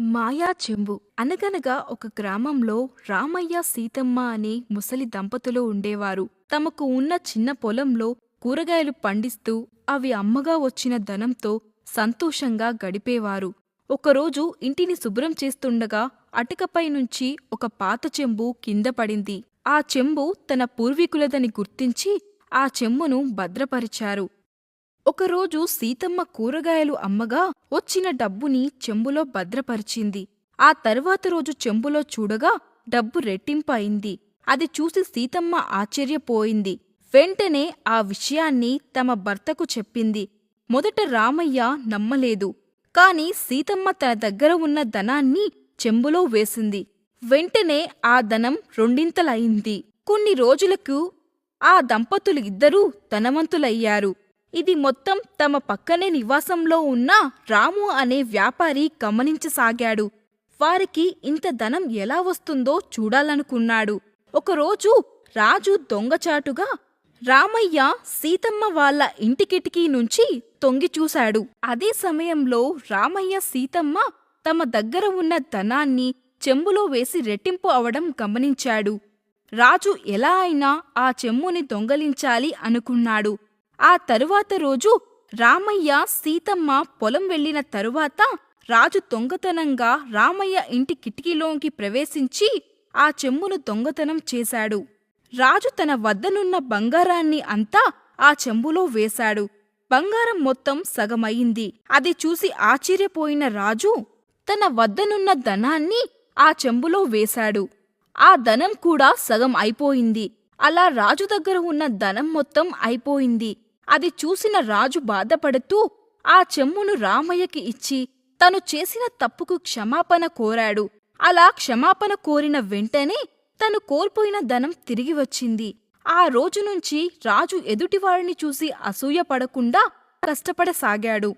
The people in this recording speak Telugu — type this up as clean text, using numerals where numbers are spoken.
మాయా చెంబు అనగనగా ఒక గ్రామంలో రామయ్య సీతమ్మ అనే ముసలి దంపతులు ఉండేవారు. తమకు ఉన్న చిన్న పొలంలో కూరగాయలు పండిస్తూ అవి అమ్మగా వచ్చిన ధనంతో సంతోషంగా గడిపేవారు. ఒకరోజు ఇంటిని శుభ్రం చేస్తుండగా అటకపై నుంచి ఒక పాత చెంబు కింద పడింది. ఆ చెంబు తన పూర్వీకులదని గుర్తించి ఆ చెంబును భద్రపరిచారు. ఒకరోజు సీతమ్మ కూరగాయలు అమ్మగా వచ్చిన డబ్బుని చెంబులో భద్రపరిచింది. ఆ తరువాత రోజు చెంబులో చూడగా డబ్బు రెట్టింపు అయింది. అది చూసి సీతమ్మ ఆశ్చర్యపోయింది. వెంటనే ఆ విషయాన్ని తమ భర్తకు చెప్పింది. మొదట రామయ్య నమ్మలేదు. కాని సీతమ్మ తన దగ్గర ఉన్న ధనాన్ని చెంబులో వేసింది. వెంటనే ఆ ధనం రెండింతలయింది. కొన్ని రోజులకు ఆ దంపతులు ఇద్దరూ ధనవంతులయ్యారు. ఇది మొత్తం తమ పక్కనే నివాసంలో ఉన్న రాము అనే వ్యాపారి గమనించసాగాడు. వారికి ఇంత ధనం ఎలా వస్తుందో చూడాలనుకున్నాడు. ఒకరోజు రాజు దొంగచాటుగా రామయ్య సీతమ్మ వాళ్ళ ఇంటి కిటికీ నుంచి తొంగిచూశాడు. అదే సమయంలో రామయ్య సీతమ్మ తమ దగ్గర ఉన్న ధనాన్ని చెంబులో వేసి రెట్టింపు అవడం గమనించాడు. రాజు ఎలా అయినా ఆ చెంబుని దొంగలించాలి అనుకున్నాడు. ఆ తరువాత రోజు రామయ్య సీతమ్మ పొలం వెళ్లిన తరువాత రాజు దొంగతనంగా రామయ్య ఇంటి కిటికీలోకి ప్రవేశించి ఆ చెంబును దొంగతనం చేశాడు. రాజు తన వద్దనున్న బంగారాన్ని అంతా ఆ చెంబులో వేశాడు. బంగారం మొత్తం సగమయింది. అది చూసి ఆశ్చర్యపోయిన రాజు తన వద్దనున్న ధనాన్ని ఆ చెంబులో వేశాడు. ఆ ధనం కూడా సగం అయిపోయింది. అలా రాజు దగ్గర ఉన్న ధనం మొత్తం అయిపోయింది. అది చూసిన రాజు బాధపడుతూ ఆ చెంబును రామయ్యకి ఇచ్చి తను చేసిన తప్పుకు క్షమాపణ కోరాడు. అలా క్షమాపణ కోరిన వెంటనే తను కోల్పోయిన ధనం తిరిగి వచ్చింది. ఆ రోజునుంచి రాజు ఎదుటివారిని చూసి అసూయపడకుండా కష్టపడసాగాడు.